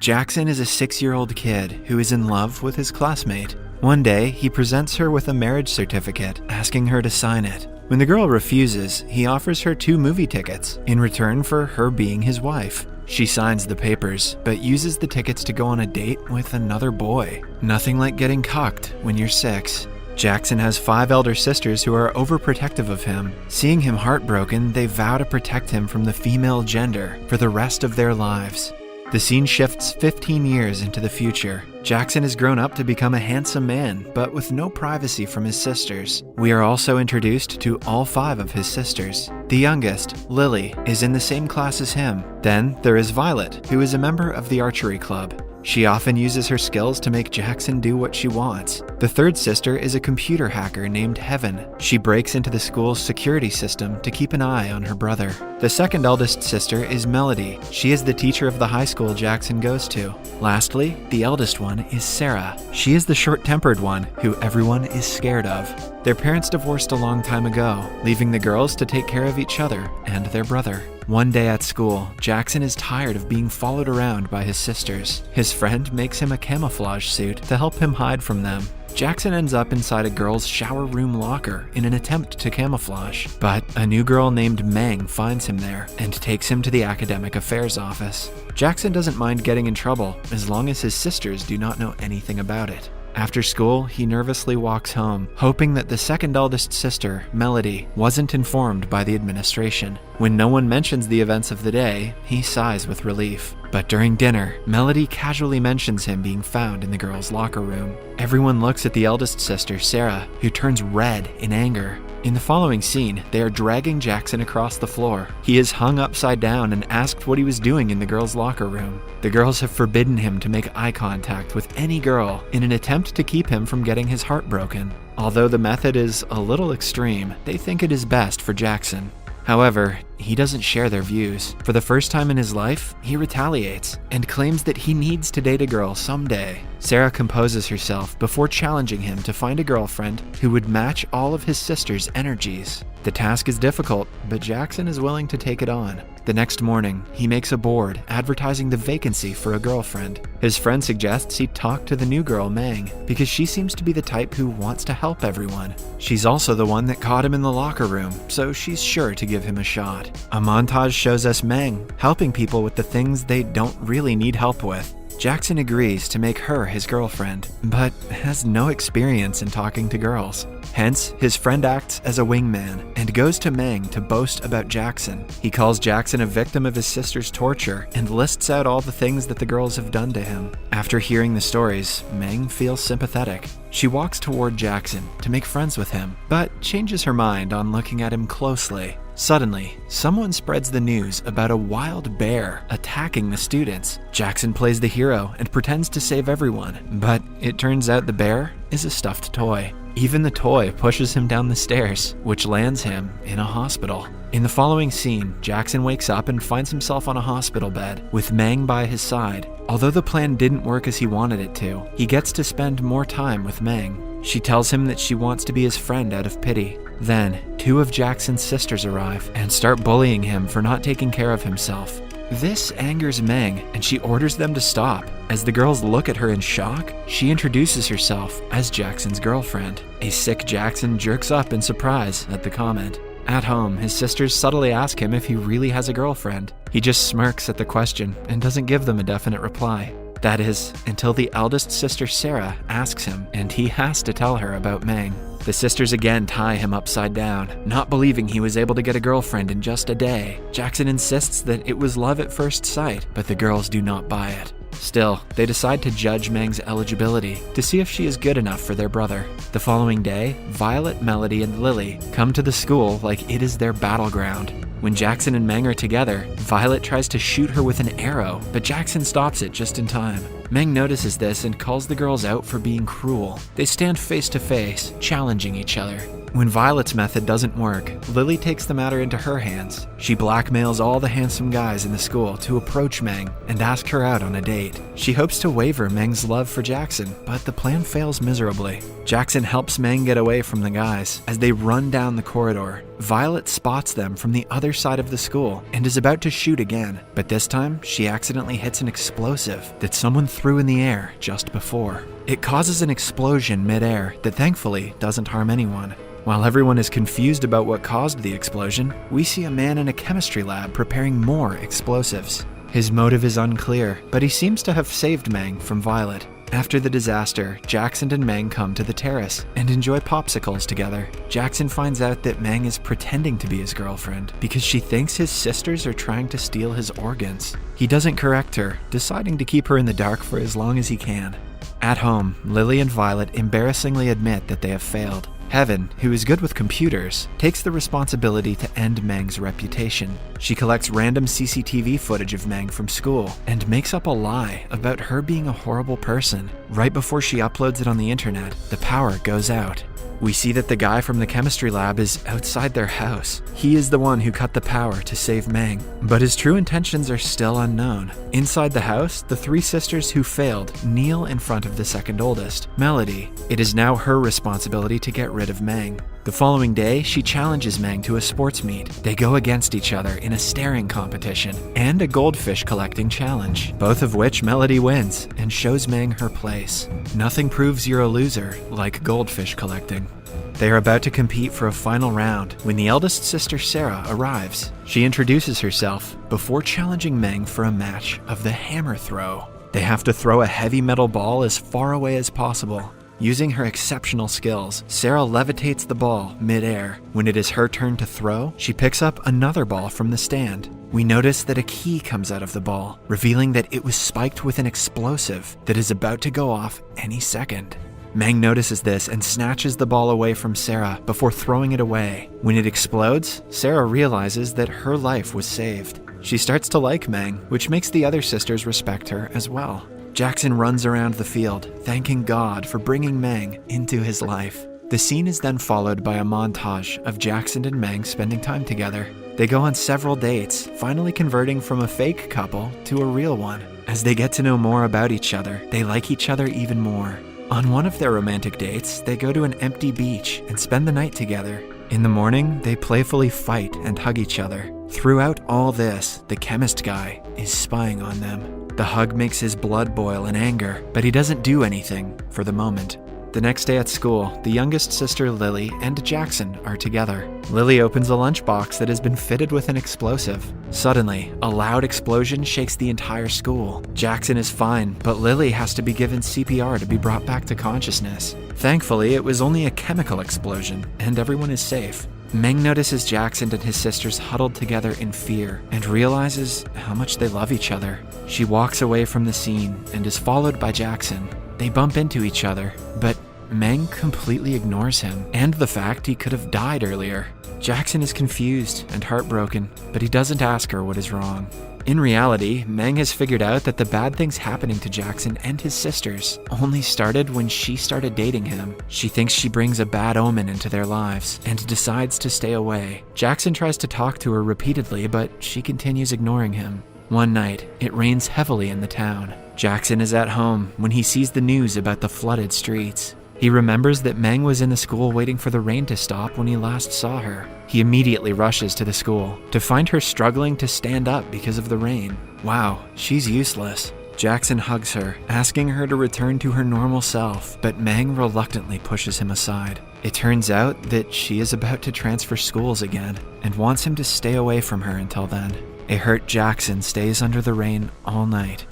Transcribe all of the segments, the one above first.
Jackson is a 6-year-old kid who is in love with his classmate. One day, he presents her with a marriage certificate, asking her to sign it. When the girl refuses, he offers her 2 movie tickets in return for her being his wife. She signs the papers, but uses the tickets to go on a date with another boy. Nothing like getting cucked when you're 6. Jackson has 5 elder sisters who are overprotective of him. Seeing him heartbroken, they vow to protect him from the female gender for the rest of their lives. The scene shifts 15 years into the future. Jackson has grown up to become a handsome man, but with no privacy from his sisters. We are also introduced to all 5 of his sisters. The youngest, Lily, is in the same class as him. Then there is Violet, who is a member of the archery club. She often uses her skills to make Jackson do what she wants. The third sister is a computer hacker named Heaven. She breaks into the school's security system to keep an eye on her brother. The second eldest sister is Melody. She is the teacher of the high school Jackson goes to. Lastly, the eldest one is Sarah. She is the short-tempered one who everyone is scared of. Their parents divorced a long time ago, leaving the girls to take care of each other and their brother. One day at school, Jackson is tired of being followed around by his sisters. His friend makes him a camouflage suit to help him hide from them. Jackson ends up inside a girl's shower room locker in an attempt to camouflage, but a new girl named Meng finds him there and takes him to the academic affairs office. Jackson doesn't mind getting in trouble as long as his sisters do not know anything about it. After school, he nervously walks home, hoping that the second eldest sister, Melody, wasn't informed by the administration. When no one mentions the events of the day, he sighs with relief. But during dinner, Melody casually mentions him being found in the girls' locker room. Everyone looks at the eldest sister, Sarah, who turns red in anger. In the following scene, they are dragging Jackson across the floor. He is hung upside down and asked what he was doing in the girls' locker room. The girls have forbidden him to make eye contact with any girl in an attempt to keep him from getting his heart broken. Although the method is a little extreme, they think it is best for Jackson. However, he doesn't share their views. For the first time in his life, he retaliates and claims that he needs to date a girl someday. Sarah composes herself before challenging him to find a girlfriend who would match all of his sister's energies. The task is difficult, but Jackson is willing to take it on. The next morning, he makes a board advertising the vacancy for a girlfriend. His friend suggests he talk to the new girl, Meng, because she seems to be the type who wants to help everyone. She's also the one that caught him in the locker room, so she's sure to give him a shot. A montage shows us Meng helping people with the things they don't really need help with. Jackson agrees to make her his girlfriend, but has no experience in talking to girls. Hence, his friend acts as a wingman and goes to Meng to boast about Jackson. He calls Jackson a victim of his sister's torture and lists out all the things that the girls have done to him. After hearing the stories, Meng feels sympathetic. She walks toward Jackson to make friends with him, but changes her mind on looking at him closely. Suddenly, someone spreads the news about a wild bear attacking the students. Jackson plays the hero and pretends to save everyone, but it turns out the bear is a stuffed toy. Even the toy pushes him down the stairs, which lands him in a hospital. In the following scene, Jackson wakes up and finds himself on a hospital bed, with Meng by his side. Although the plan didn't work as he wanted it to, he gets to spend more time with Meng. She tells him that she wants to be his friend out of pity. Then, 2 of Jackson's sisters arrive and start bullying him for not taking care of himself. This angers Meng, and she orders them to stop. As the girls look at her in shock, she introduces herself as Jackson's girlfriend. A sick Jackson jerks up in surprise at the comment. At home, his sisters subtly ask him if he really has a girlfriend. He just smirks at the question and doesn't give them a definite reply. That is, until the eldest sister Sarah asks him, and he has to tell her about Meng. The sisters again tie him upside down, not believing he was able to get a girlfriend in just a day. Jackson insists that it was love at first sight, but the girls do not buy it. Still, they decide to judge Meng's eligibility to see if she is good enough for their brother. The following day, Violet, Melody, and Lily come to the school like it is their battleground. When Jackson and Meng are together, Violet tries to shoot her with an arrow, but Jackson stops it just in time. Meng notices this and calls the girls out for being cruel. They stand face to face, challenging each other. When Violet's method doesn't work, Lily takes the matter into her hands. She blackmails all the handsome guys in the school to approach Meng and ask her out on a date. She hopes to waver Meng's love for Jackson, but the plan fails miserably. Jackson helps Meng get away from the guys. As they run down the corridor, Violet spots them from the other side of the school and is about to shoot again, but this time she accidentally hits an explosive that someone threw in the air just before. It causes an explosion mid-air that thankfully doesn't harm anyone. While everyone is confused about what caused the explosion, we see a man in a chemistry lab preparing more explosives. His motive is unclear, but he seems to have saved Meng from Violet. After the disaster, Jackson and Meng come to the terrace and enjoy popsicles together. Jackson finds out that Meng is pretending to be his girlfriend because she thinks his sisters are trying to steal his organs. He doesn't correct her, deciding to keep her in the dark for as long as he can. At home, Lily and Violet embarrassingly admit that they have failed. Heaven, who is good with computers, takes the responsibility to end Meng's reputation. She collects random CCTV footage of Meng from school and makes up a lie about her being a horrible person. Right before she uploads it on the internet, the power goes out. We see that the guy from the chemistry lab is outside their house. He is the one who cut the power to save Meng, but his true intentions are still unknown. Inside the house, the three sisters who failed kneel in front of the second oldest, Melody. It is now her responsibility to get rid of Meng. The following day, she challenges Meng to a sports meet. They go against each other in a staring competition and a goldfish collecting challenge, both of which Melody wins and shows Meng her place. Nothing proves you're a loser like goldfish collecting. They are about to compete for a final round when the eldest sister Sarah arrives. She introduces herself before challenging Meng for a match of the hammer throw. They have to throw a heavy metal ball as far away as possible. Using her exceptional skills, Sarah levitates the ball mid-air. When it is her turn to throw, she picks up another ball from the stand. We notice that a key comes out of the ball, revealing that it was spiked with an explosive that is about to go off any second. Meng notices this and snatches the ball away from Sarah before throwing it away. When it explodes, Sarah realizes that her life was saved. She starts to like Meng, which makes the other sisters respect her as well. Jackson runs around the field, thanking God for bringing Meng into his life. The scene is then followed by a montage of Jackson and Meng spending time together. They go on several dates, finally converting from a fake couple to a real one. As they get to know more about each other, they like each other even more. On one of their romantic dates, they go to an empty beach and spend the night together. In the morning, they playfully fight and hug each other. Throughout all this, the chemist guy is spying on them. The hug makes his blood boil in anger, but he doesn't do anything for the moment. The next day at school, the youngest sister Lily and Jackson are together. Lily opens a lunchbox that has been fitted with an explosive. Suddenly, a loud explosion shakes the entire school. Jackson is fine, but Lily has to be given CPR to be brought back to consciousness. Thankfully, it was only a chemical explosion, and everyone is safe. Meng notices Jackson and his sisters huddled together in fear and realizes how much they love each other. She walks away from the scene and is followed by Jackson. They bump into each other, but Meng completely ignores him and the fact he could have died earlier. Jackson is confused and heartbroken, but he doesn't ask her what is wrong. In reality, Meng has figured out that the bad things happening to Jackson and his sisters only started when she started dating him. She thinks she brings a bad omen into their lives and decides to stay away. Jackson tries to talk to her repeatedly, but she continues ignoring him. One night, it rains heavily in the town. Jackson is at home when he sees the news about the flooded streets. He remembers that Meng was in the school waiting for the rain to stop when he last saw her. He immediately rushes to the school to find her struggling to stand up because of the rain. Wow, she's useless. Jackson hugs her, asking her to return to her normal self, but Meng reluctantly pushes him aside. It turns out that she is about to transfer schools again and wants him to stay away from her until then. A hurt Jackson stays under the rain all night.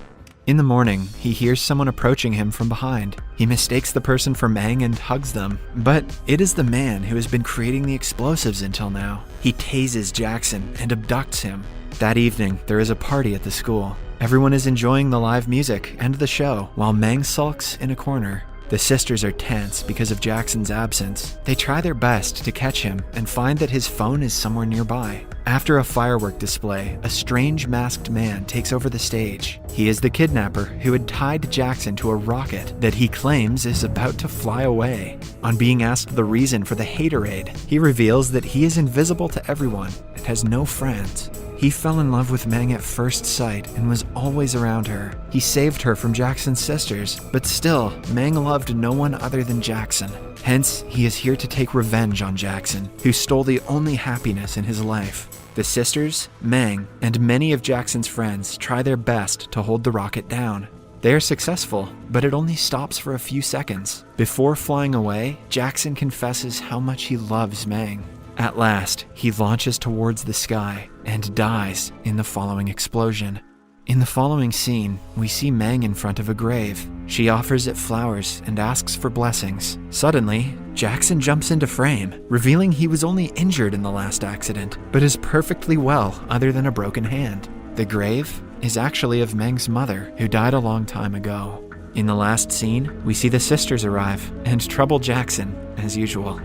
In the morning, he hears someone approaching him from behind. He mistakes the person for Meng and hugs them, but it is the man who has been creating the explosives until now. He tases Jackson and abducts him. That evening, there is a party at the school. Everyone is enjoying the live music and the show, while Meng sulks in a corner. The sisters are tense because of Jackson's absence. They try their best to catch him and find that his phone is somewhere nearby. After a firework display, a strange masked man takes over the stage. He is the kidnapper who had tied Jackson to a rocket that he claims is about to fly away. On being asked the reason for the haterade, he reveals that he is invisible to everyone and has no friends. He fell in love with Meng at first sight and was always around her. He saved her from Jackson's sisters, but still, Meng loved no one other than Jackson. Hence, he is here to take revenge on Jackson, who stole the only happiness in his life. The sisters, Meng, and many of Jackson's friends try their best to hold the rocket down. They are successful, but it only stops for a few seconds. Before flying away, Jackson confesses how much he loves Meng. At last, he launches towards the sky and dies in the following explosion. In the following scene, we see Meng in front of a grave. She offers it flowers and asks for blessings. Suddenly, Jackson jumps into frame, revealing he was only injured in the last accident, but is perfectly well other than a broken hand. The grave is actually of Meng's mother, who died a long time ago. In the last scene, we see the sisters arrive and trouble Jackson, as usual.